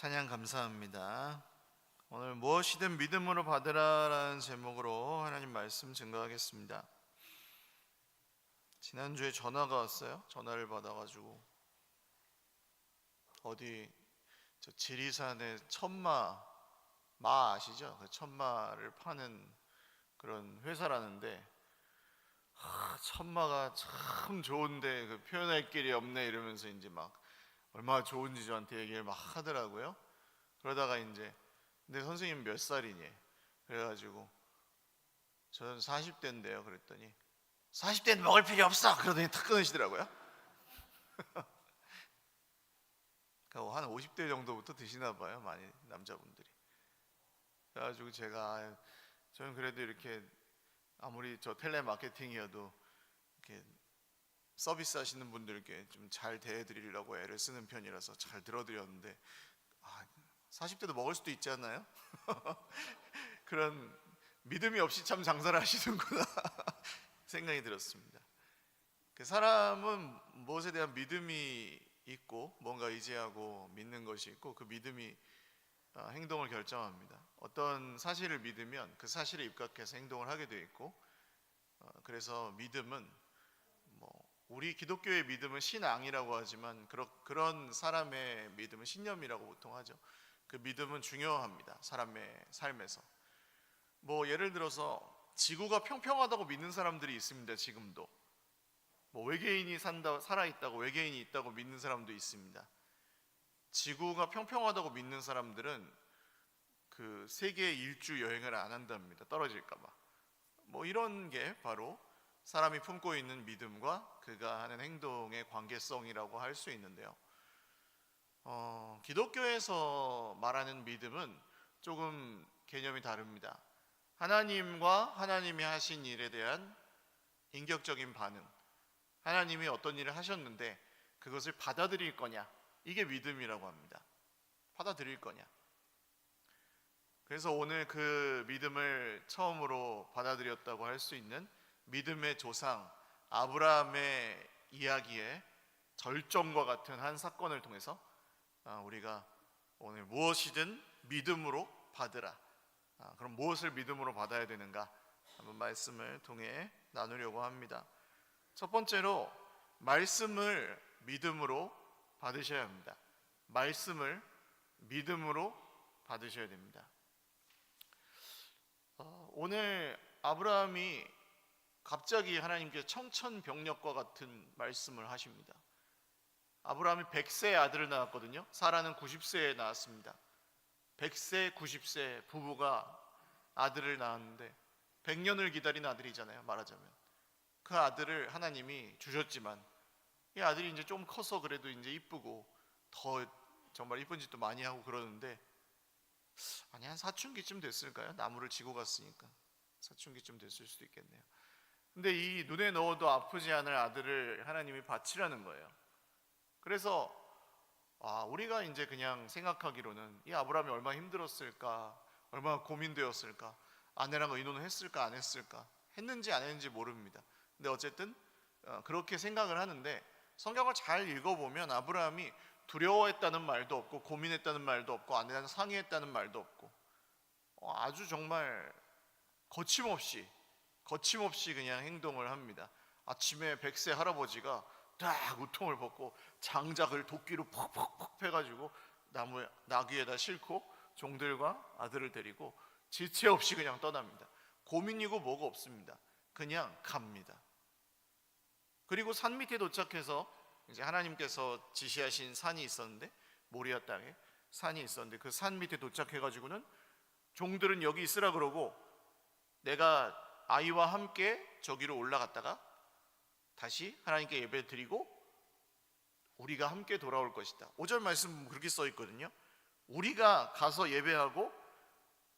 찬양 감사합니다. 오늘 무엇이든 믿음으로 받으라라는 제목으로 하나님 말씀 증거하겠습니다. 지난주에 전화가 왔어요. 전화를 받아가지고 어디 저 지리산에 마 아시죠? 그 천마를 파는 그런 회사라는데 천마가 참 좋은데 그 표현할 길이 없네 이러면서 이제 막 얼마나 좋은지 저한테 얘기를 막 하더라고요. 그러다가 이제 근데 선생님 몇 살이니? 그래가지고 저는 40대인데요. 그랬더니 40대는 먹을 필요 없어! 그러더니 탁 끊으시더라고요. 그러니까 한 50대 정도부터 드시나 봐요. 많이 남자분들이. 그래가지고 저는 그래도 이렇게 아무리 저 텔레마케팅이어도 이렇게 서비스 하시는 분들께 좀 잘 대해드리려고 애를 쓰는 편이라서 잘 들어드렸는데 40대도 먹을 수도 있지 않나요? 그런 믿음이 없이 참 장사를 하시는구나 생각이 들었습니다. 그 사람은 무엇에 대한 믿음이 있고 뭔가 의지하고 믿는 것이 있고 그 믿음이 행동을 결정합니다. 어떤 사실을 믿으면 그 사실에 입각해서 행동을 하게 되어 있고 그래서 믿음은 우리 기독교의 믿음은 신앙이라고 하지만 그런 사람의 믿음은 신념이라고 보통 하죠. 그 믿음은 중요합니다. 사람의 삶에서. 예를 들어서 지구가 평평하다고 믿는 사람들이 있습니다. 지금도. 외계인이 살아있다고 외계인이 있다고 믿는 사람도 있습니다. 지구가 평평하다고 믿는 사람들은 그 세계 일주 여행을 안 한답니다. 떨어질까 봐. 이런 게 바로 사람이 품고 있는 믿음과 그가 하는 행동의 관계성이라고 할 수 있는데요. 기독교에서 말하는 믿음은 조금 개념이 다릅니다. 하나님과 하나님이 하신 일에 대한 인격적인 반응, 하나님이 어떤 일을 하셨는데 그것을 받아들일 거냐, 이게 믿음이라고 합니다. 받아들일 거냐. 그래서 오늘 그 믿음을 처음으로 받아들였다고 할 수 있는 믿음의 조상 아브라함의 이야기의 절정과 같은 한 사건을 통해서 우리가 오늘 무엇이든 믿음으로 받으라. 그럼 무엇을 믿음으로 받아야 되는가? 한번 말씀을 통해 나누려고 합니다. 첫 번째로 말씀을 믿음으로 받으셔야 합니다. 말씀을 믿음으로 받으셔야 됩니다. 오늘 아브라함이 갑자기 하나님께서 청천벽력과 같은 말씀을 하십니다. 아브라함이 100세의 아들을 낳았거든요. 사라는 90세에 낳았습니다. 100세, 90세 부부가 아들을 낳았는데 100년을 기다린 아들이잖아요. 말하자면 그 아들을 하나님이 주셨지만 이 아들이 이제 좀 커서 그래도 이제 이쁘고 더 정말 이쁜 짓도 많이 하고 그러는데 한 사춘기쯤 됐을까요? 나무를 지고 갔으니까 사춘기쯤 됐을 수도 있겠네요. 근데 이 눈에 넣어도 아프지 않을 아들을 하나님이 바치라는 거예요. 그래서 우리가 이제 그냥 생각하기로는 이 아브라함이 얼마나 힘들었을까, 얼마나 고민되었을까, 아내랑 의논을 했을까 안 했을까, 했는지 안 했는지 모릅니다. 근데 어쨌든 그렇게 생각을 하는데 성경을 잘 읽어보면 아브라함이 두려워했다는 말도 없고 고민했다는 말도 없고 아내랑 상의했다는 말도 없고 아주 정말 거침없이 그냥 행동을 합니다. 아침에 100세 할아버지가 딱 우통을 벗고 장작을 도끼로 퍽퍽퍽 패가지고 나귀에다 싣고 종들과 아들을 데리고 지체 없이 그냥 떠납니다. 고민이고 뭐고 없습니다. 그냥 갑니다. 그리고 산 밑에 도착해서 이제 하나님께서 지시하신 산이 있었는데 모리아 땅에 산이 있었는데 그 산 밑에 도착해가지고는 종들은 여기 있으라 그러고 내가 아이와 함께 저기로 올라갔다가 다시 하나님께 예배 드리고 우리가 함께 돌아올 것이다. 5절 말씀 그렇게 써 있거든요. 우리가 가서 예배하고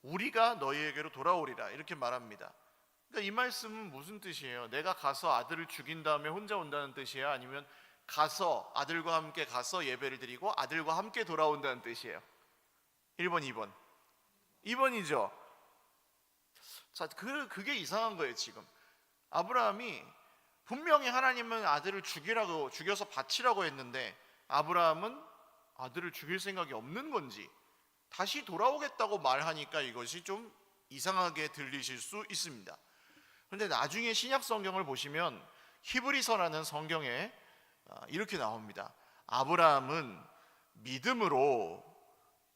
우리가 너희에게로 돌아오리라 이렇게 말합니다. 그러니까 이 말씀은 무슨 뜻이에요? 내가 가서 아들을 죽인 다음에 혼자 온다는 뜻이에요? 아니면 가서 아들과 함께 가서 예배를 드리고 아들과 함께 돌아온다는 뜻이에요? 1번, 2번. 2번이죠. 자, 그게 이상한 거예요. 지금 아브라함이 분명히 하나님은 아들을 죽여서 바치라고 했는데 아브라함은 아들을 죽일 생각이 없는 건지 다시 돌아오겠다고 말하니까 이것이 좀 이상하게 들리실 수 있습니다. 그런데 나중에 신약 성경을 보시면 히브리서라는 성경에 이렇게 나옵니다. 아브라함은 믿음으로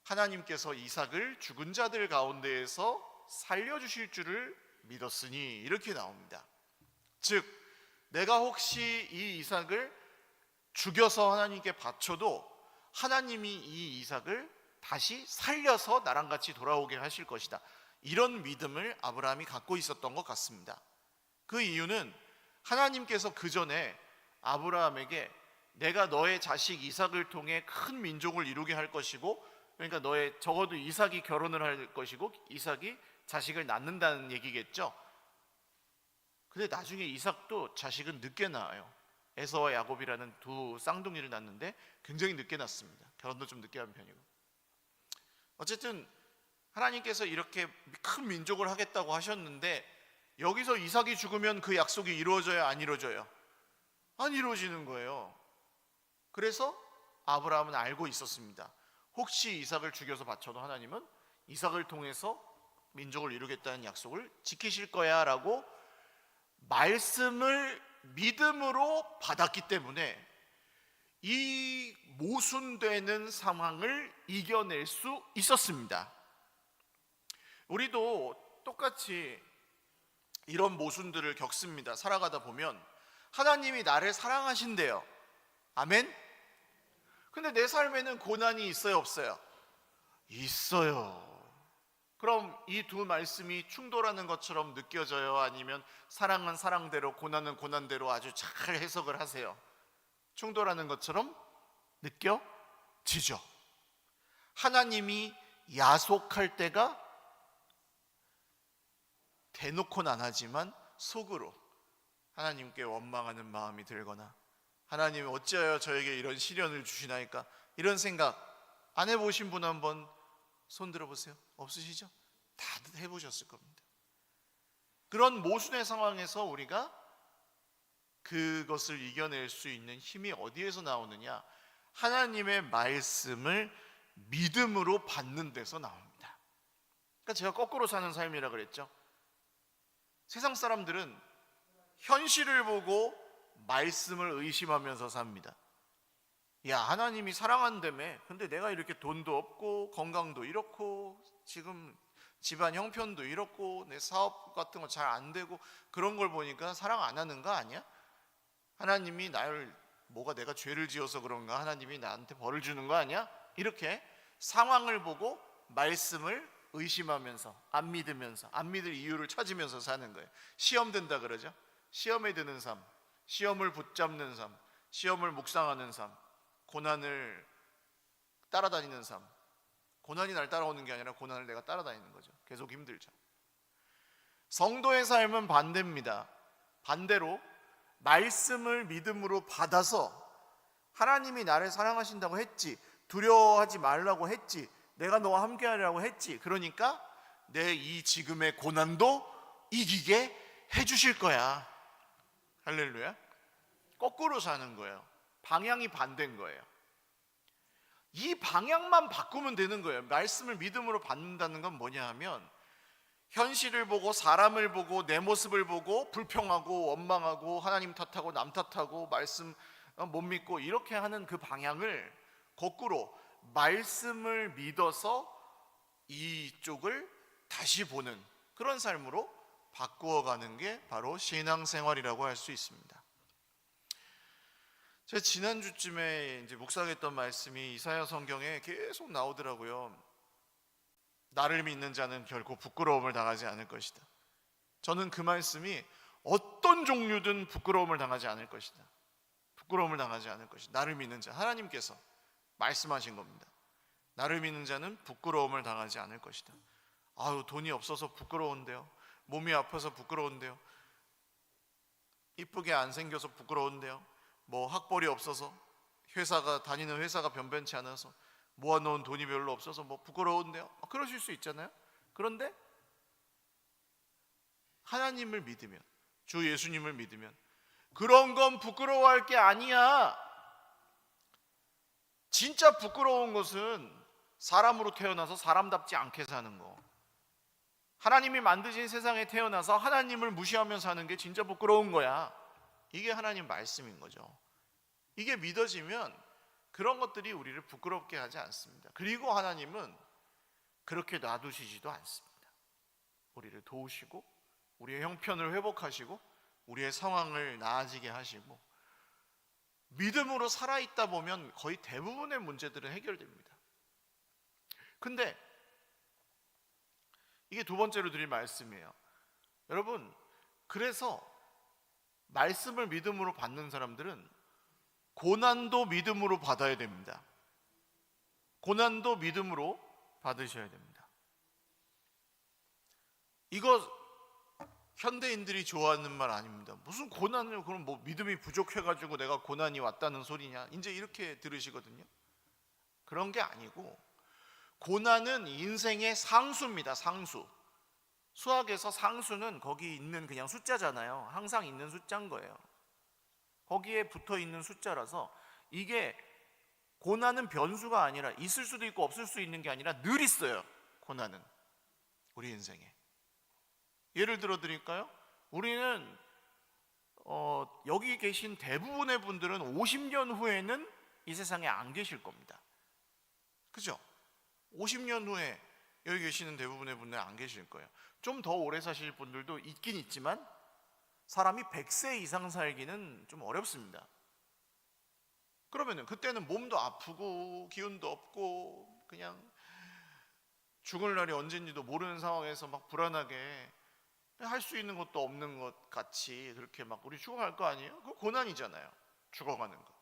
하나님께서 이삭을 죽은 자들 가운데에서 살려주실 줄을 믿었으니, 이렇게 나옵니다. 즉 내가 혹시 이 이삭을 죽여서 하나님께 바쳐도 하나님이 이 이삭을 다시 살려서 나랑 같이 돌아오게 하실 것이다, 이런 믿음을 아브라함이 갖고 있었던 것 같습니다. 그 이유는 하나님께서 그 전에 아브라함에게 내가 너의 자식 이삭을 통해 큰 민족을 이루게 할 것이고, 그러니까 너의 적어도 이삭이 결혼을 할 것이고 이삭이 자식을 낳는다는 얘기겠죠. 근데 나중에 이삭도 자식은 늦게 낳아요. 에서와 야곱이라는 두 쌍둥이를 낳는데 굉장히 늦게 낳습니다. 결혼도 좀 늦게 한 편이고. 어쨌든 하나님께서 이렇게 큰 민족을 하겠다고 하셨는데 여기서 이삭이 죽으면 그 약속이 이루어져요, 안 이루어져요? 안 이루어지는 거예요. 그래서 아브라함은 알고 있었습니다. 혹시 이삭을 죽여서 바쳐도 하나님은 이삭을 통해서 민족을 이루겠다는 약속을 지키실 거야 라고 말씀을 믿음으로 받았기 때문에 이 모순되는 상황을 이겨낼 수 있었습니다. 우리도 똑같이 이런 모순들을 겪습니다. 살아가다 보면 하나님이 나를 사랑하신대요. 아멘? 근데 내 삶에는 고난이 있어요, 없어요? 있어요. 그럼 이 두 말씀이 충돌하는 것처럼 느껴져요? 아니면 사랑은 사랑대로, 고난은 고난대로 아주 잘 해석을 하세요? 충돌하는 것처럼 느껴지죠. 하나님이 야속할 때가 대놓고는 안 하지만 속으로 하나님께 원망하는 마음이 들거나, 하나님 어찌하여 저에게 이런 시련을 주시나이까, 이런 생각 안 해보신 분 한번 손 들어보세요. 없으시죠? 다들 해보셨을 겁니다. 그런 모순의 상황에서 우리가 그것을 이겨낼 수 있는 힘이 어디에서 나오느냐? 하나님의 말씀을 믿음으로 받는 데서 나옵니다. 그러니까 제가 거꾸로 사는 삶이라 그랬죠. 세상 사람들은 현실을 보고 말씀을 의심하면서 삽니다. 야, 하나님이 사랑한다며. 근데 내가 이렇게 돈도 없고 건강도 이렇고 지금 집안 형편도 이렇고 내 사업 같은 거 잘 안 되고 그런 걸 보니까 사랑 안 하는 거 아니야? 하나님이 나를 뭐가 내가 죄를 지어서 그런가? 하나님이 나한테 벌을 주는 거 아니야? 이렇게 상황을 보고 말씀을 의심하면서 안 믿으면서 안 믿을 이유를 찾으면서 사는 거예요. 시험 든다 그러죠. 시험에 드는 삶, 시험을 붙잡는 삶, 시험을 묵상하는 삶, 고난을 따라다니는 삶. 고난이 날 따라오는 게 아니라 고난을 내가 따라다니는 거죠. 계속 힘들죠. 성도의 삶은 반대입니다. 반대로 말씀을 믿음으로 받아서 하나님이 나를 사랑하신다고 했지, 두려워하지 말라고 했지, 내가 너와 함께하리라고 했지, 그러니까 내 이 지금의 고난도 이기게 해주실 거야. 할렐루야. 거꾸로 사는 거예요. 방향이 반대인 거예요. 이 방향만 바꾸면 되는 거예요. 말씀을 믿음으로 받는다는 건 뭐냐 하면 현실을 보고 사람을 보고 내 모습을 보고 불평하고 원망하고 하나님 탓하고 남 탓하고 말씀 못 믿고 이렇게 하는 그 방향을 거꾸로 말씀을 믿어서 이쪽을 다시 보는 그런 삶으로 바꾸어가는 게 바로 신앙생활이라고 할 수 있습니다. 제가 지난주쯤에 이제 묵상했던 말씀이 이사야 성경에 계속 나오더라고요. 나를 믿는 자는 결코 부끄러움을 당하지 않을 것이다. 저는 그 말씀이 어떤 종류든 부끄러움을 당하지 않을 것이다. 부끄러움을 당하지 않을 것이다. 나를 믿는 자, 하나님께서 말씀하신 겁니다. 나를 믿는 자는 부끄러움을 당하지 않을 것이다. 아유, 돈이 없어서 부끄러운데요. 몸이 아파서 부끄러운데요. 이쁘게 안 생겨서 부끄러운데요. 뭐 학벌이 없어서 다니는 회사가 변변치 않아서 모아놓은 돈이 별로 없어서 뭐 부끄러운데요. 그러실 수 있잖아요. 그런데 하나님을 믿으면, 주 예수님을 믿으면 그런 건 부끄러워할 게 아니야. 진짜 부끄러운 것은 사람으로 태어나서 사람답지 않게 사는 거. 하나님이 만드신 세상에 태어나서 하나님을 무시하며 사는 게 진짜 부끄러운 거야. 이게 하나님 말씀인 거죠. 이게 믿어지면 그런 것들이 우리를 부끄럽게 하지 않습니다. 그리고 하나님은 그렇게 놔두시지도 않습니다. 우리를 도우시고 우리의 형편을 회복하시고 우리의 상황을 나아지게 하시고, 믿음으로 살아있다 보면 거의 대부분의 문제들은 해결됩니다. 근데 이게 두 번째로 드릴 말씀이에요. 여러분, 그래서 말씀을 믿음으로 받는 사람들은 고난도 믿음으로 받아야 됩니다. 고난도 믿음으로 받으셔야 됩니다. 이거 현대인들이 좋아하는 말 아닙니다. 무슨 고난을, 그럼 뭐 믿음이 부족해가지고 내가 고난이 왔다는 소리냐, 이제 이렇게 들으시거든요. 그런 게 아니고, 고난은 인생의 상수입니다. 상수. 수학에서 상수는 거기 있는 그냥 숫자잖아요. 항상 있는 숫자인 거예요. 거기에 붙어 있는 숫자라서, 이게 고난은 변수가 아니라, 있을 수도 있고 없을 수 있는 게 아니라 늘 있어요. 고난은 우리 인생에. 예를 들어 드릴까요? 우리는 여기 계신 대부분의 분들은 50년 후에는 이 세상에 안 계실 겁니다. 그죠? 50년 후에 여기 계시는 대부분의 분들은 안 계실 거예요. 좀 더 오래 사실 분들도 있긴 있지만 사람이 100세 이상 살기는 좀 어렵습니다. 그러면은 그때는 몸도 아프고 기운도 없고 그냥 죽을 날이 언젠지도 모르는 상황에서 막 불안하게 할 수 있는 것도 없는 것 같이 그렇게 막 우리 죽어갈 거 아니에요? 그거 고난이잖아요. 죽어가는 거.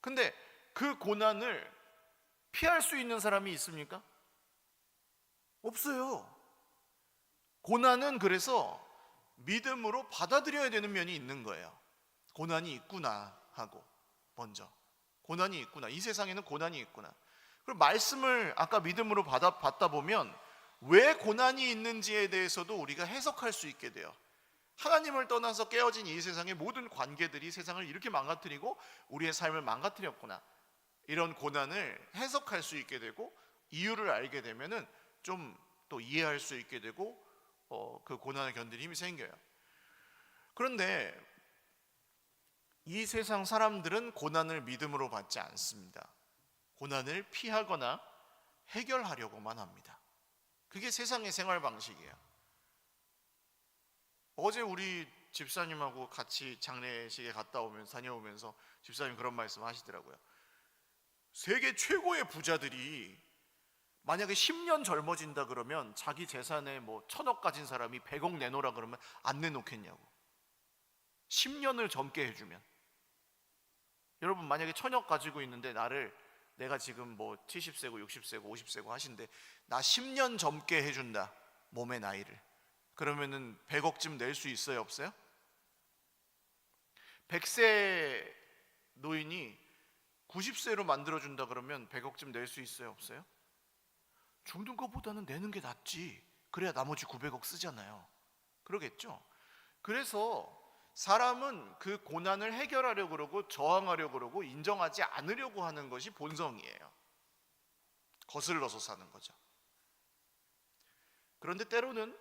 근데 그 고난을 피할 수 있는 사람이 있습니까? 없어요. 고난은 그래서 믿음으로 받아들여야 되는 면이 있는 거예요. 고난이 있구나 하고, 먼저 고난이 있구나, 이 세상에는 고난이 있구나. 그리고 말씀을 아까 믿음으로 받다 보면 왜 고난이 있는지에 대해서도 우리가 해석할 수 있게 돼요. 하나님을 떠나서 깨어진 이 세상의 모든 관계들이 세상을 이렇게 망가뜨리고 우리의 삶을 망가뜨렸구나, 이런 고난을 해석할 수 있게 되고, 이유를 알게 되면은 좀 또 이해할 수 있게 되고, 그 고난을 견딜 힘이 생겨요. 그런데 이 세상 사람들은 고난을 믿음으로 받지 않습니다. 고난을 피하거나 해결하려고만 합니다. 그게 세상의 생활 방식이에요. 어제 우리 집사님하고 같이 장례식에 다녀오면서 집사님 그런 말씀 하시더라고요. 세계 최고의 부자들이 만약에 10년 젊어진다 그러면 자기 재산에 뭐 1000억 가진 사람이 100억 내놓으라 그러면 안 내놓겠냐고. 10년을 젊게 해주면. 여러분, 만약에 1000억 가지고 있는데 내가 지금 뭐 70세고 60세고 50세고 하신데 나 10년 젊게 해준다, 몸의 나이를. 그러면은 100억쯤 낼 수 있어요, 없어요? 100세 노인이 90세로 만들어준다 그러면 100억쯤 낼 수 있어요, 없어요? 죽는 것보다는 내는 게 낫지. 그래야 나머지 900억 쓰잖아요. 그러겠죠? 그래서 사람은 그 고난을 해결하려고 그러고 저항하려고 그러고 인정하지 않으려고 하는 것이 본성이에요. 거슬러서 사는 거죠. 그런데 때로는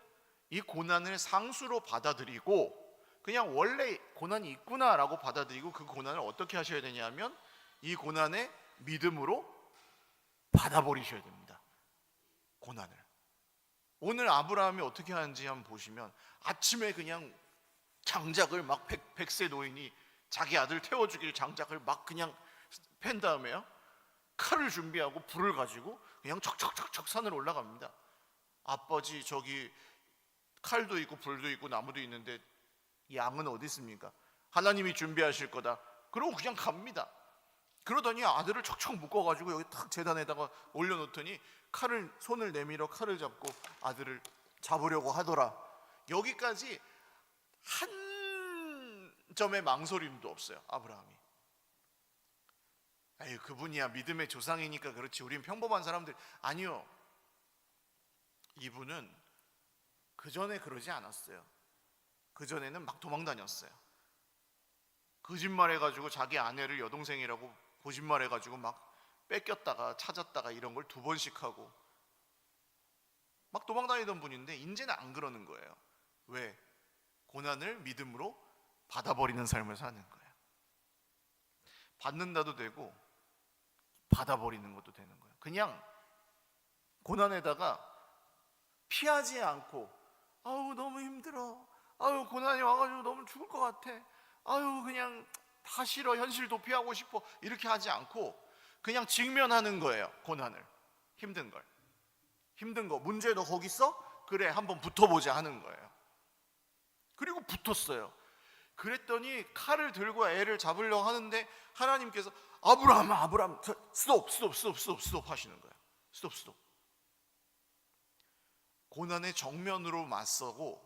이 고난을 상수로 받아들이고, 그냥 원래 고난이 있구나라고 받아들이고, 그 고난을 어떻게 하셔야 되냐면 이 고난에 믿음으로 받아버리셔야 됩니다. 고난을. 오늘 아브라함이 어떻게 하는지 한번 보시면, 아침에 그냥 장작을 막 100세 노인이 자기 아들 태워주길 장작을 막 그냥 팬 다음에요, 칼을 준비하고 불을 가지고 그냥 척척척척 산을 올라갑니다. 아버지, 저기 칼도 있고 불도 있고 나무도 있는데 양은 어디 있습니까? 하나님이 준비하실 거다. 그러고 그냥 갑니다. 그러더니 아들을 척척 묶어가지고 여기 탁 재단에다가 올려놓더니 손을 내밀어 칼을 잡고 아들을 잡으려고 하더라. 여기까지 한 점의 망설임도 없어요, 아브라함이. 에이, 그분이야 믿음의 조상이니까 그렇지, 우린 평범한 사람들. 아니요, 이분은 그 전에 그러지 않았어요. 그 전에는 막 도망 다녔어요. 거짓말해가지고 자기 아내를 여동생이라고 거짓말해가지고 막 뺏겼다가 찾았다가 이런 걸 2번씩 하고 막 도망다니던 분인데 이제는 안 그러는 거예요. 왜? 고난을 믿음으로 받아버리는 삶을 사는 거예요. 받는다도 되고 받아버리는 것도 되는 거예요. 그냥 고난에다가 피하지 않고 아우 너무 힘들어, 아유 고난이 와가지고 너무 죽을 것 같아, 아유 그냥 다 싫어, 현실 도피하고 싶어, 이렇게 하지 않고 그냥 직면하는 거예요. 고난을, 힘든 걸, 힘든 거, 문제 너 거기 있어? 그래 한번 붙어보자 하는 거예요. 그리고 붙었어요. 그랬더니 칼을 들고 애를 잡으려고 하는데 하나님께서 아브라함 스톱 하시는 거예요. 스톱. 고난의 정면으로 맞서고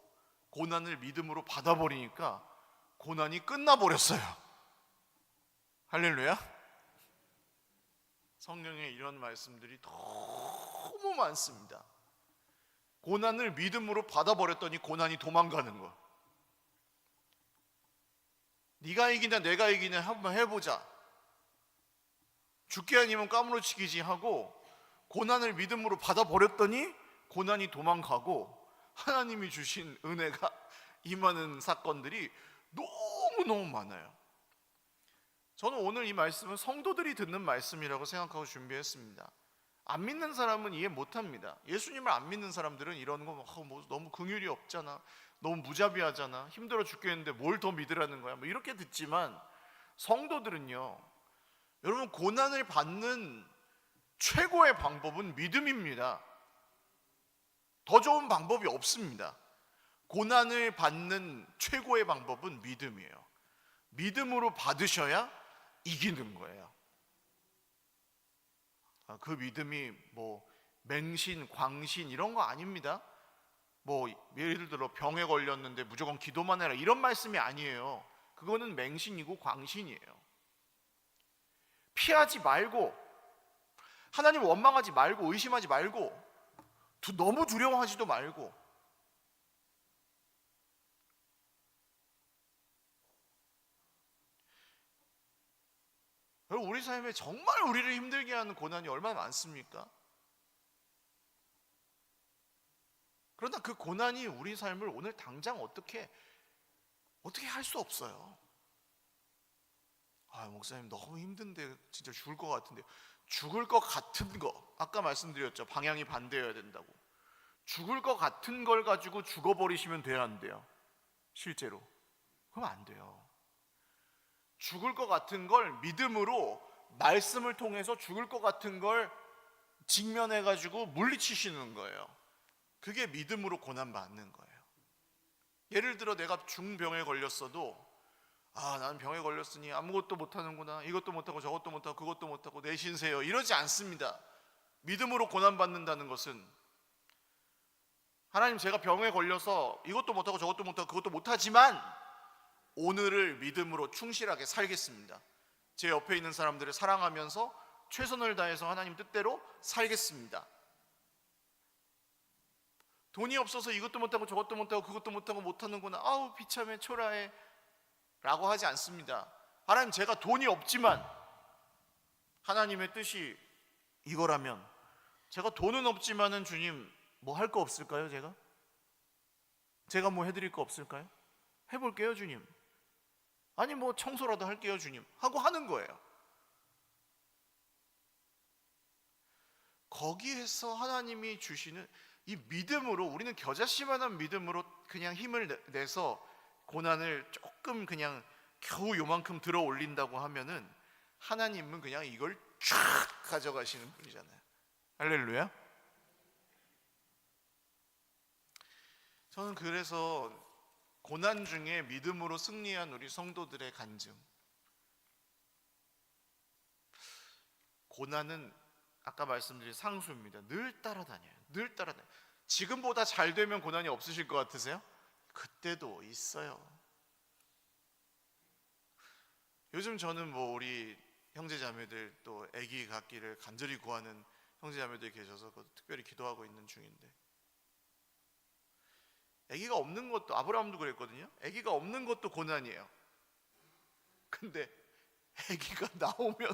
고난을 믿음으로 받아버리니까 고난이 끝나버렸어요. 할렐루야. 성경에 이런 말씀들이 너무 많습니다. 고난을 믿음으로 받아버렸더니 고난이 도망가는 거. 네가 이기나 내가 이기나 한번 해보자, 죽기 아니면 까무러치기지 하고 고난을 믿음으로 받아버렸더니 고난이 도망가고 하나님이 주신 은혜가 임하는 사건들이 너무너무 많아요. 저는 오늘 이 말씀은 성도들이 듣는 말씀이라고 생각하고 준비했습니다. 안 믿는 사람은 이해 못합니다. 예수님을 안 믿는 사람들은 이런 거 뭐 너무 긍휼이 없잖아, 너무 무자비하잖아, 힘들어 죽겠는데 뭘 더 믿으라는 거야, 뭐 이렇게 듣지만 성도들은요, 여러분 고난을 받는 최고의 방법은 믿음입니다. 더 좋은 방법이 없습니다. 고난을 받는 최고의 방법은 믿음이에요. 믿음으로 받으셔야 이기는 거예요. 그 믿음이 뭐 맹신, 광신 이런 거 아닙니다. 뭐 예를 들어 병에 걸렸는데 무조건 기도만 해라 이런 말씀이 아니에요. 그거는 맹신이고 광신이에요. 피하지 말고, 하나님 원망하지 말고, 의심하지 말고, 너무 두려워하지도 말고, 우리 삶에 정말 우리를 힘들게 하는 고난이 얼마나 많습니까? 그러나 그 고난이 우리 삶을 오늘 당장 어떻게 할 수 없어요. 목사님 너무 힘든데 진짜 죽을 것 같은데, 죽을 것 같은 거, 아까 말씀드렸죠. 방향이 반대여야 된다고. 죽을 것 같은 걸 가지고 죽어버리시면 돼요, 안 돼요? 실제로 그럼 안 돼요. 죽을 것 같은 걸 믿음으로 말씀을 통해서 죽을 것 같은 걸 직면해가지고 물리치시는 거예요. 그게 믿음으로 고난받는 거예요. 예를 들어 내가 중병에 걸렸어도 나는 병에 걸렸으니 아무것도 못하는구나, 이것도 못하고 저것도 못하고 그것도 못하고 내 신세요, 이러지 않습니다. 믿음으로 고난받는다는 것은 하나님 제가 병에 걸려서 이것도 못하고 저것도 못하고 그것도 못하지만 오늘을 믿음으로 충실하게 살겠습니다. 제 옆에 있는 사람들을 사랑하면서 최선을 다해서 하나님 뜻대로 살겠습니다. 돈이 없어서 이것도 못하고 저것도 못하고 그것도 못하고 못하는구나, 아우 비참해 초라해 라고 하지 않습니다. 하나님 제가 돈이 없지만 하나님의 뜻이 이거라면, 제가 돈은 없지만은 주님 뭐 할 거 없을까요? 제가 뭐 해드릴 거 없을까요? 해볼게요 주님. 아니 뭐 청소라도 할게요 주님 하고 하는 거예요. 거기에서 하나님이 주시는 이 믿음으로, 우리는 겨자씨만한 믿음으로 그냥 힘을 내서 고난을 조금 그냥 겨우 요만큼 들어 올린다고 하면은 하나님은 그냥 이걸 쫙 가져가시는 분이잖아요. 할렐루야. 저는 그래서 고난 중에 믿음으로 승리한 우리 성도들의 간증, 고난은 아까 말씀드린 상수입니다. 늘 따라다녀요. 지금보다 잘 되면 고난이 없으실 것 같으세요? 그때도 있어요. 요즘 저는 뭐 우리 형제자매들 또 아기 갖기를 간절히 구하는 형제자매들이 계셔서 특별히 기도하고 있는 중인데, 아기가 없는 것도, 아브라함도 그랬거든요. 아기가 없는 것도 고난이에요. 근데 아기가 나오면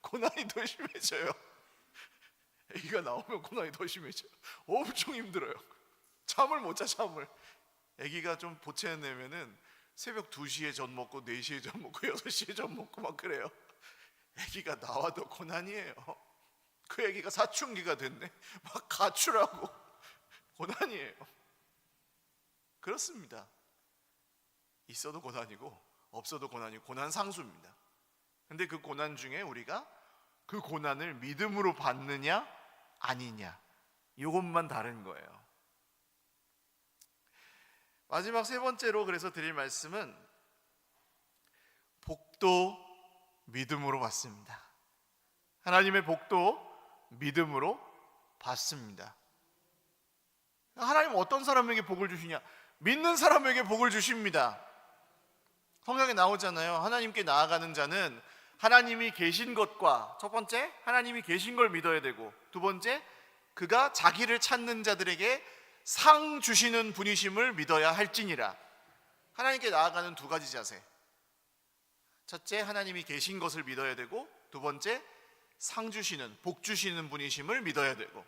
고난이 더 심해져요. 아기가 나오면 고난이 더 심해져요. 엄청 힘들어요. 잠을 못 자, 잠을. 아기가 좀 보채내면은 새벽 2시에 젖 먹고 4시에 젖 먹고 6시에 젖 먹고 막 그래요. 아기가 나와도 고난이에요. 그 아기가 사춘기가 됐네. 막 가출하고 고난이에요. 그렇습니다. 있어도 고난이고 없어도 고난이고 고난 상수입니다. 근데 그 고난 중에 우리가 그 고난을 믿음으로 받느냐 아니냐, 이것만 다른 거예요. 마지막 세 번째로 그래서 드릴 말씀은 복도 믿음으로 받습니다. 하나님의 복도 믿음으로 받습니다. 하나님은 어떤 사람에게 복을 주시냐? 믿는 사람에게 복을 주십니다. 성경에 나오잖아요. 하나님께 나아가는 자는 하나님이 계신 것과, 첫 번째 하나님이 계신 걸 믿어야 되고, 두 번째 그가 자기를 찾는 자들에게 상 주시는 분이심을 믿어야 할지니라. 하나님께 나아가는 두 가지 자세. 첫째, 하나님이 계신 것을 믿어야 되고, 두 번째, 상 주시는, 복 주시는 분이심을 믿어야 되고.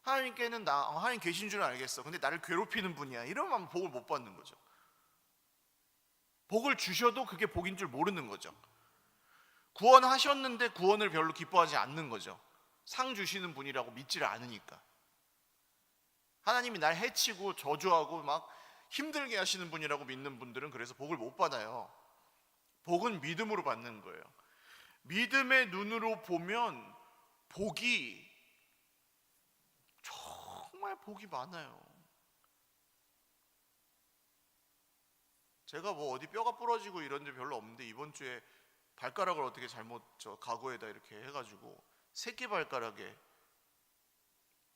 하나님께는 하나님 계신 줄 알겠어. 근데 나를 괴롭히는 분이야. 이러면 복을 못 받는 거죠. 복을 주셔도 그게 복인 줄 모르는 거죠. 구원하셨는데 구원을 별로 기뻐하지 않는 거죠. 상 주시는 분이라고 믿지를 않으니까. 하나님이 날 해치고 저주하고 막 힘들게 하시는 분이라고 믿는 분들은 그래서 복을 못 받아요. 복은 믿음으로 받는 거예요. 믿음의 눈으로 보면 복이, 정말 복이 많아요. 제가 뭐 어디 뼈가 부러지고 이런 데 별로 없는데, 이번 주에 발가락을 어떻게 잘못 가구에다 이렇게 해가지고 새끼 발가락에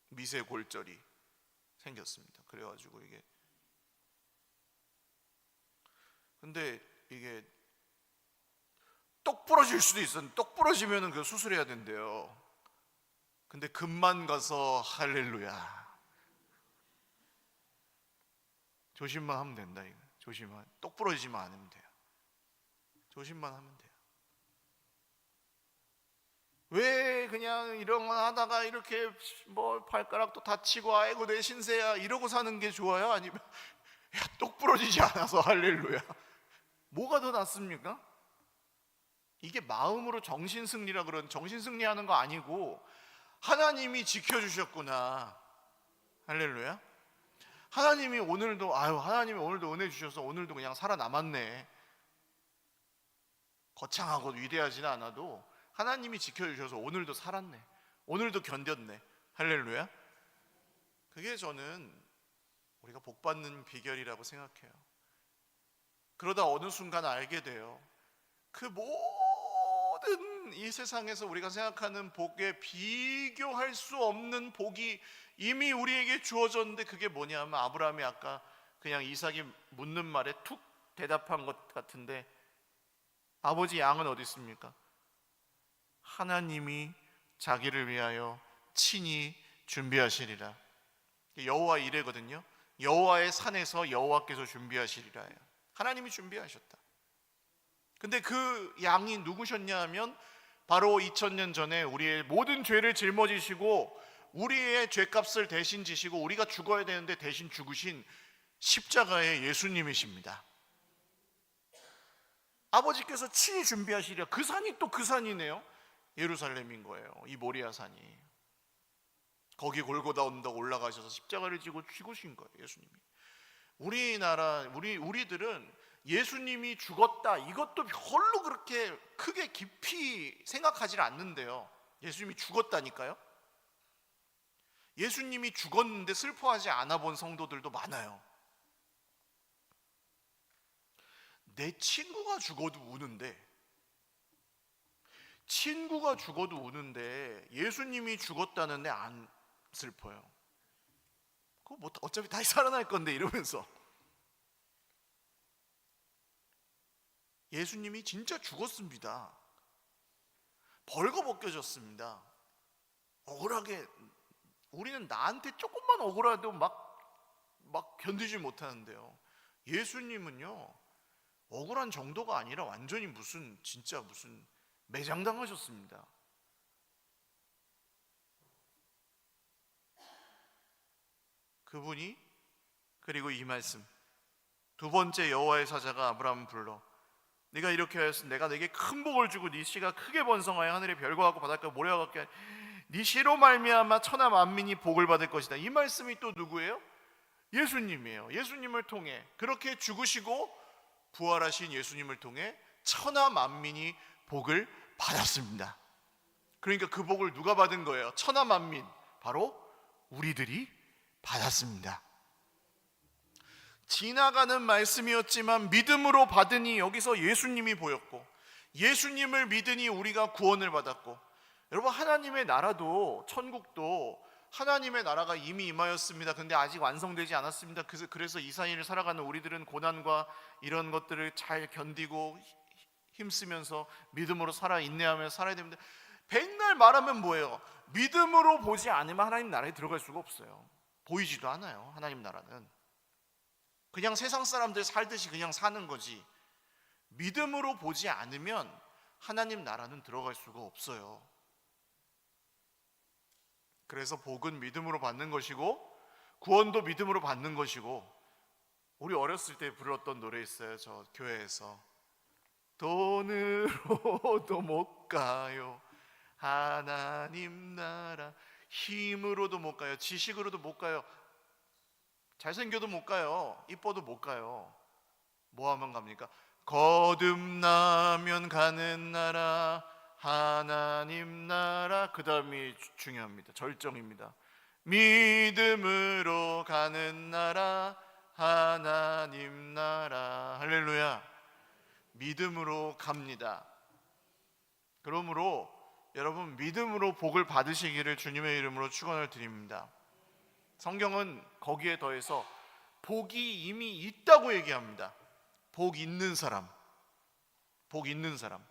미세 골절이 생겼습니다. 그래가지고 이게, 근데 이게 똑 부러질 수도 있었는데, 똑 부러지면은 그 수술해야 된대요. 근데 금만 가서 할렐루야. 조심만 하면 된다. 이거 조심만, 똑 부러지지만 않으면 돼요. 조심만 하면 돼요. 왜 그냥 이런 거 하다가 이렇게 뭐 발가락도 다치고 아이고 내 신세야 이러고 사는 게 좋아요? 아니면 야, 똑 부러지지 않아서 할렐루야, 뭐가 더 낫습니까? 이게 마음으로 정신승리라 그런, 정신승리하는 거 아니고 하나님이 지켜주셨구나, 할렐루야. 하나님이 오늘도, 하나님이 오늘도 은혜 주셔서 오늘도 그냥 살아남았네. 거창하고 위대하지는 않아도 하나님이 지켜주셔서 오늘도 살았네, 오늘도 견뎠네, 할렐루야. 그게 저는 우리가 복받는 비결이라고 생각해요. 그러다 어느 순간 알게 돼요. 그 모든 이 세상에서 우리가 생각하는 복에 비교할 수 없는 복이 이미 우리에게 주어졌는데, 그게 뭐냐면 아브라함이 아까 그냥 이삭이 묻는 말에 툭 대답한 것 같은데, 아버지 양은 어디 있습니까? 하나님이 자기를 위하여 친히 준비하시리라. 여호와 이레거든요. 여호와의 산에서 여호와께서 준비하시리라. 하나님이 준비하셨다. 근데 그 양이 누구셨냐 하면 바로 2000년 전에 우리의 모든 죄를 짊어지시고 우리의 죄값을 대신 지시고 우리가 죽어야 되는데 대신 죽으신 십자가의 예수님이십니다. 아버지께서 친히 준비하시리라. 그 산이 또 그 산이네요. 예루살렘인 거예요. 이 모리아 산이. 거기 골고다 언덕 올라가셔서 십자가를 지고 죽으신 거예요, 예수님이. 우리들은 예수님이 죽었다, 이것도 별로 그렇게 크게 깊이 생각하지 않는데요. 예수님이 죽었다니까요. 예수님이 죽었는데 슬퍼하지 않아 본 성도들도 많아요. 내 친구가 죽어도 우는데, 예수님이 죽었다는데 안 슬퍼요. 그거 뭐 어차피 다시 살아날 건데 이러면서. 예수님이 진짜 죽었습니다. 벌거벗겨졌습니다. 억울하게, 우리는 나한테 조금만 억울해도 막 견디지 못하는데요. 예수님은요, 억울한 정도가 아니라 완전히 진짜 무슨 매장당하셨습니다. 그분이 그리고 이 말씀, 두 번째 여호와의 사자가 아브라함을 불러 네가 이렇게 하였으니 내가 네게 큰 복을 주고 네 씨가 크게 번성하여 하늘의 별과 같고 바닷가 모래와 같게 하니 네 씨로 말미암아 천하 만민이 복을 받을 것이다. 이 말씀이 또 누구예요? 예수님이에요. 예수님을 통해 그렇게 죽으시고 부활하신 예수님을 통해 천하 만민이 복을 받았습니다. 그러니까 그 복을 누가 받은 거예요? 천하 만민, 바로 우리들이 받았습니다. 지나가는 말씀이었지만 믿음으로 받으니 여기서 예수님이 보였고, 예수님을 믿으니 우리가 구원을 받았고, 여러분 하나님의 나라도, 천국도 하나님의 나라가 이미 임하였습니다. 근데 아직 완성되지 않았습니다. 그래서 이 사이를 살아가는 우리들은 고난과 이런 것들을 잘 견디고 힘쓰면서 믿음으로 인내하며 살아야 됩니다. 백날 말하면 뭐예요? 믿음으로 보지 않으면 하나님 나라에 들어갈 수가 없어요. 보이지도 않아요. 하나님 나라는 그냥 세상 사람들 살듯이 그냥 사는 거지, 믿음으로 보지 않으면 하나님 나라는 들어갈 수가 없어요. 그래서 복은 믿음으로 받는 것이고 구원도 믿음으로 받는 것이고, 우리 어렸을 때 불렀던 노래 있어요. 저 교회에서 돈으로도 못 가요 하나님 나라, 힘으로도 못 가요, 지식으로도 못 가요, 잘생겨도 못 가요, 이뻐도 못 가요. 뭐 하면 갑니까? 거듭나면 가는 나라 하나님 나라. 그 다음이 중요합니다. 절정입니다. 믿음으로 가는 나라 하나님 나라. 할렐루야. 믿음으로 갑니다. 그러므로 여러분 믿음으로 복을 받으시기를 주님의 이름으로 축원을 드립니다. 성경은 거기에 더해서 복이 이미 있다고 얘기합니다. 복 있는 사람, 복 있는 사람.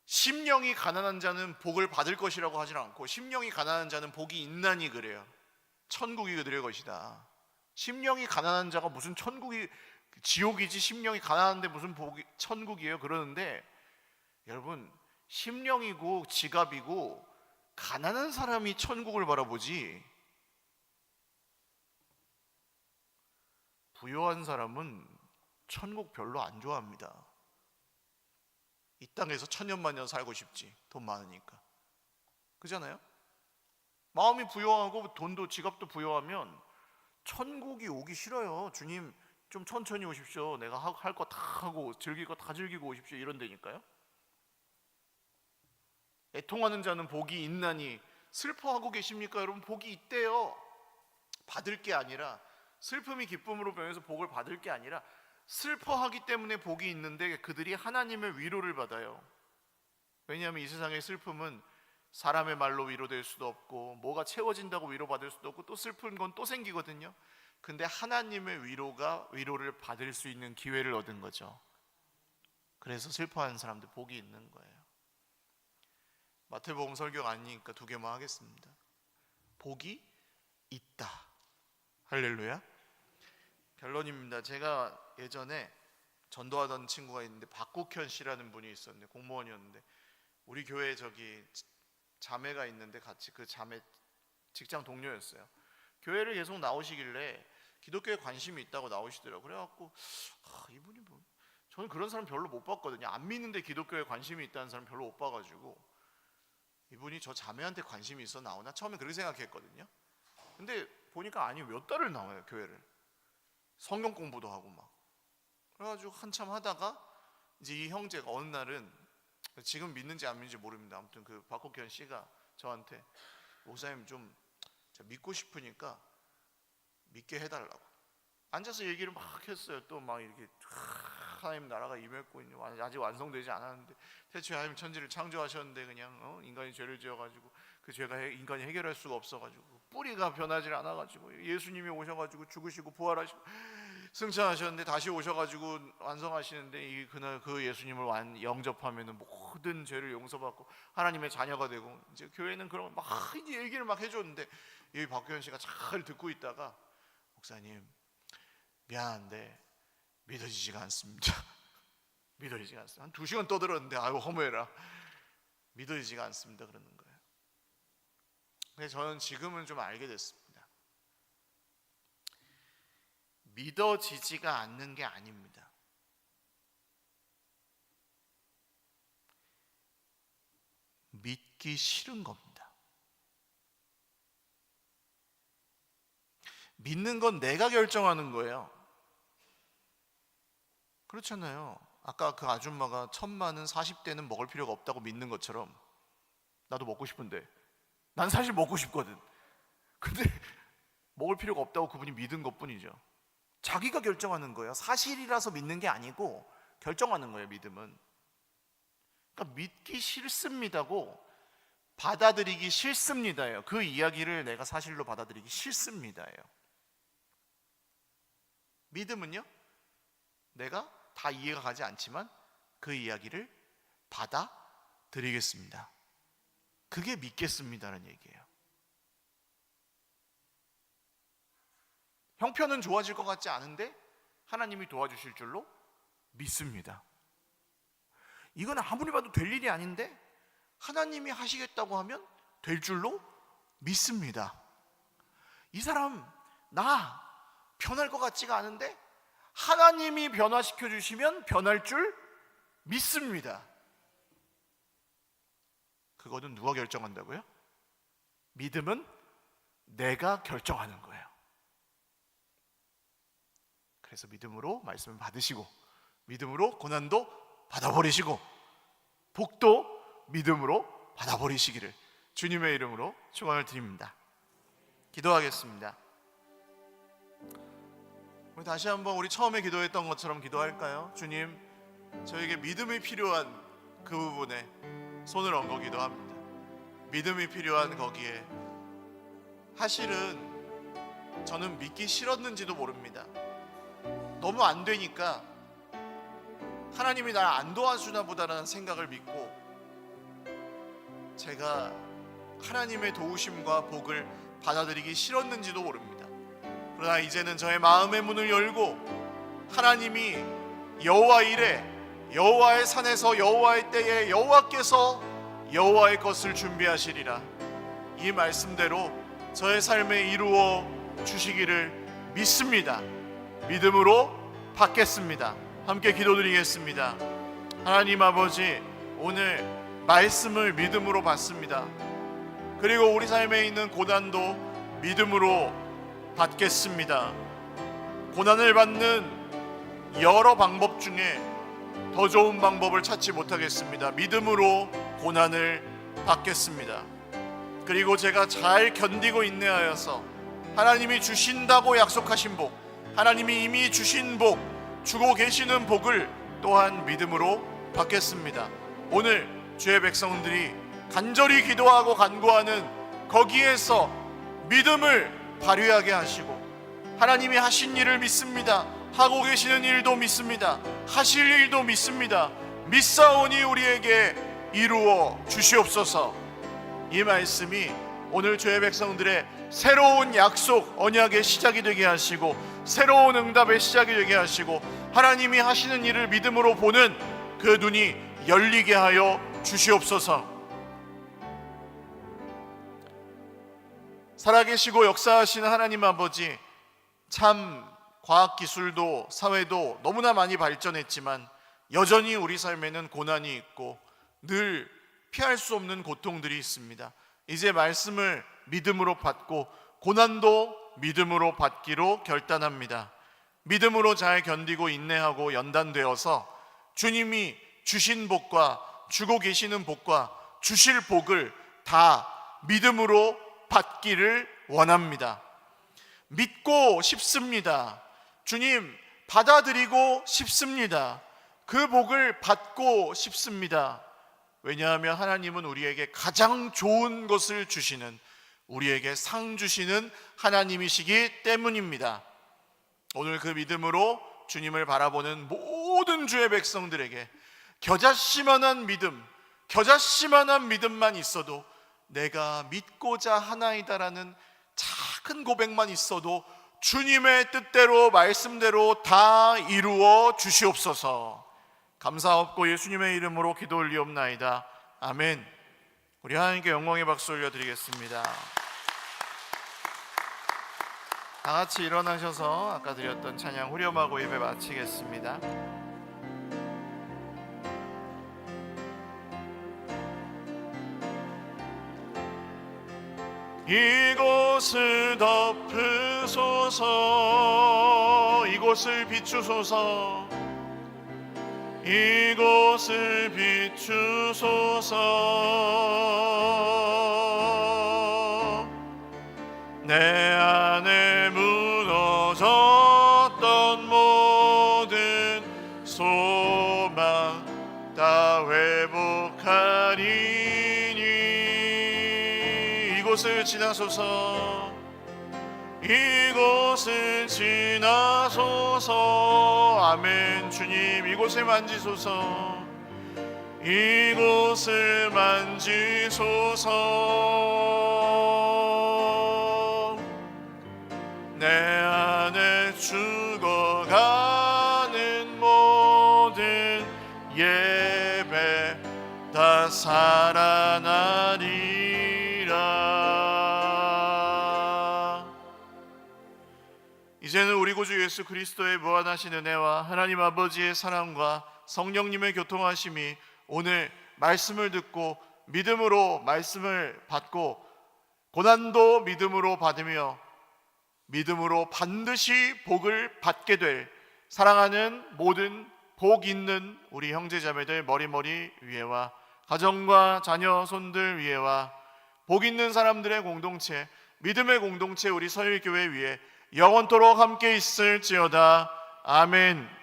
심령이 가난한 자는 복을 받을 것이라고 하지 않고 심령이 가난한 자는 복이 있나니 그래요. 천국이 그들의 것이다. 심령이 가난한 자가 무슨 천국이, 지옥이지 심령이 가난한데 무슨 천국이에요 그러는데, 여러분 심령이고 지갑이고 가난한 사람이 천국을 바라보지, 부유한 사람은 천국 별로 안 좋아합니다. 이 땅에서 천년만년 살고 싶지, 돈 많으니까. 그잖아요? 마음이 부유하고 돈도 지갑도 부유하면 천국이 오기 싫어요. 주님 좀 천천히 오십시오, 내가 할 거 다 하고 즐길 거 다 즐기고 오십시오, 이런 데니까요. 애통하는 자는 복이 있나니. 슬퍼하고 계십니까 여러분? 복이 있대요. 받을 게 아니라, 슬픔이 기쁨으로 변해서 복을 받을 게 아니라 슬퍼하기 때문에 복이 있는데 그들이 하나님의 위로를 받아요. 왜냐하면 이 세상의 슬픔은 사람의 말로 위로될 수도 없고 뭐가 채워진다고 위로받을 수도 없고 또 슬픈 건 또 생기거든요. 근데 하나님의 위로를 받을 수 있는 기회를 얻은 거죠. 그래서 슬퍼하는 사람들 복이 있는 거예요. 마태복음 설교가 아니니까 두 개만 하겠습니다. 복이 있다. 할렐루야. 결론입니다. 제가 예전에 전도하던 친구가 있는데 박국현 씨라는 분이 있었는데, 공무원이었는데 우리 교회에 자매가 있는데 같이 그 자매 직장 동료였어요. 교회를 계속 나오시길래 기독교에 관심이 있다고 나오시더라고요. 그래갖고 이분이 뭐, 저는 그런 사람 별로 못 봤거든요. 안 믿는데 기독교에 관심이 있다는 사람 별로 못 봐가지고 이분이 저 자매한테 관심이 있어 나오나 처음에 그렇게 생각했거든요. 근데 보니까 아니, 몇 달을 나와요 교회를. 성경 공부도 하고 막. 그래가지고 한참 하다가 이제 이 형제가 어느 날은, 지금 믿는지 안 믿는지 모릅니다. 아무튼 그 박국현 씨가 저한테 목사님 좀 믿고 싶으니까 믿게 해달라고 앉아서 얘기를 막 했어요. 또 막 이렇게 하나님 나라가 임했고 아직 완성되지 않았는데 태초에 하나님 천지를 창조하셨는데 그냥 인간이 죄를 지어가지고 그 죄가 인간이 해결할 수가 없어가지고 뿌리가 변하지 않아가지고 예수님이 오셔가지고 죽으시고 부활하시고 승천하셨는데 다시 오셔가지고 완성하시는데 그날 그 예수님을 영접하면 모든 죄를 용서받고 하나님의 자녀가 되고, 이제 교회는 그런 막 이제 얘기를 막 해줬는데 이 박규현 씨가 잘 듣고 있다가 목사님 미안한데 믿어지지가 않습니다. 믿어지지가 않습니다. 한 2시간 떠들었는데 아유 허무해라. 믿어지지가 않습니다. 그러는 거예요. 근데 저는 지금은 좀 알게 됐습니다. 믿어지지가 않는 게 아닙니다. 믿기 싫은 겁니다. 믿는 건 내가 결정하는 거예요. 그렇잖아요. 아까 그 아줌마가 천만은 40대는 먹을 필요가 없다고 믿는 것처럼 나도 먹고 싶은데 난 사실 먹고 싶거든. 근데 먹을 필요가 없다고 그분이 믿은 것뿐이죠. 자기가 결정하는 거예요. 사실이라서 믿는 게 아니고 결정하는 거예요. 믿음은. 그러니까 믿기 싫습니다고 받아들이기 싫습니다예요. 그 이야기를 내가 사실로 받아들이기 싫습니다예요. 믿음은요, 내가 다 이해가 가지 않지만 그 이야기를 받아들이겠습니다. 그게 믿겠습니다라는 얘기예요. 형편은 좋아질 것 같지 않은데 하나님이 도와주실 줄로 믿습니다. 이건 아무리 봐도 될 일이 아닌데 하나님이 하시겠다고 하면 될 줄로 믿습니다. 이 사람 나 변할 것 같지가 않은데 하나님이 변화시켜 주시면 변할 줄 믿습니다. 그거는 누가 결정한다고요? 믿음은 내가 결정하는 거예요. 그래서 믿음으로 말씀을 받으시고 믿음으로 고난도 받아버리시고 복도 믿음으로 받아버리시기를 주님의 이름으로 축원을 드립니다. 기도하겠습니다. 우리 다시 한번 우리 처음에 기도했던 것처럼 기도할까요? 주님, 저에게 믿음이 필요한 그 부분에 손을 얹기도 합니다. 믿음이 필요한 거기에 사실은 저는 믿기 싫었는지도 모릅니다. 너무 안 되니까 하나님이 날 안 도와주나 보다라는 생각을 믿고 제가 하나님의 도우심과 복을 받아들이기 싫었는지도 모릅니다. 그러나 이제는 저의 마음의 문을 열고 하나님이 여호와 이레 여호와의 산에서 여호와의 때에 여호와께서 여호와의 것을 준비하시리라, 이 말씀대로 저의 삶에 이루어 주시기를 믿습니다. 믿음으로 받겠습니다. 함께 기도드리겠습니다. 하나님 아버지, 오늘 말씀을 믿음으로 받습니다. 그리고 우리 삶에 있는 고난도 믿음으로 받겠습니다. 고난을 받는 여러 방법 중에 더 좋은 방법을 찾지 못하겠습니다. 믿음으로 고난을 받겠습니다. 그리고 제가 잘 견디고 인내하여서 하나님이 주신다고 약속하신 복, 하나님이 이미 주신 복, 주고 계시는 복을 또한 믿음으로 받겠습니다. 오늘 주의 백성들이 간절히 기도하고 간구하는 거기에서 믿음을 발휘하게 하시고 하나님이 하신 일을 믿습니다. 하고 계시는 일도 믿습니다. 하실 일도 믿습니다. 믿사오니 우리에게 이루어 주시옵소서. 이 말씀이 오늘 주의 백성들의 새로운 약속, 언약의 시작이 되게 하시고 새로운 응답의 시작이 되게 하시고 하나님이 하시는 일을 믿음으로 보는 그 눈이 열리게 하여 주시옵소서. 살아계시고 역사하시는 하나님 아버지, 참 과학기술도 사회도 너무나 많이 발전했지만 여전히 우리 삶에는 고난이 있고 늘 피할 수 없는 고통들이 있습니다. 이제 말씀을 믿음으로 받고 고난도 믿음으로 받기로 결단합니다. 믿음으로 잘 견디고 인내하고 연단되어서 주님이 주신 복과 주고 계시는 복과 주실 복을 다 믿음으로 받기를 원합니다. 믿고 싶습니다. 주님, 받아들이고 싶습니다. 그 복을 받고 싶습니다. 왜냐하면 하나님은 우리에게 가장 좋은 것을 주시는, 우리에게 상 주시는 하나님이시기 때문입니다. 오늘 그 믿음으로 주님을 바라보는 모든 주의 백성들에게 겨자씨만한 믿음, 겨자씨만한 믿음만 있어도, 내가 믿고자 하나이다라는 작은 고백만 있어도 주님의 뜻대로 말씀대로 다 이루어 주시옵소서. 감사없고 예수님의 이름으로 기도 올리옵나이다. 아멘. 우리 하나님께 영광의 박수 올려드리겠습니다. 다 같이 일어나셔서 아까 드렸던 찬양 후렴하고 예배 마치겠습니다. 이곳을 덮으소서, 이곳을 비추소서, 이곳을 비추소서. 내 안에 무너졌던 모든 소망 다 회복하리니 이곳을 지나소서, 이곳을 지나소서. 아멘. 주님 이곳을 만지소서, 이곳을 만지소서. 내 안에 죽어가는 모든 예배 다 살아나리라. 이제는 우리 구주 예수 그리스도의 무한하신 은혜와 하나님 아버지의 사랑과 성령님의 교통하심이 오늘 말씀을 듣고 믿음으로 말씀을 받고 고난도 믿음으로 받으며 믿음으로 반드시 복을 받게 될 사랑하는 모든 복 있는 우리 형제자매들 머리머리 위에와 가정과 자녀 손들 위에와 복 있는 사람들의 공동체, 믿음의 공동체 우리 서일교회 위에 영원토록 함께 있을지어다. 아멘.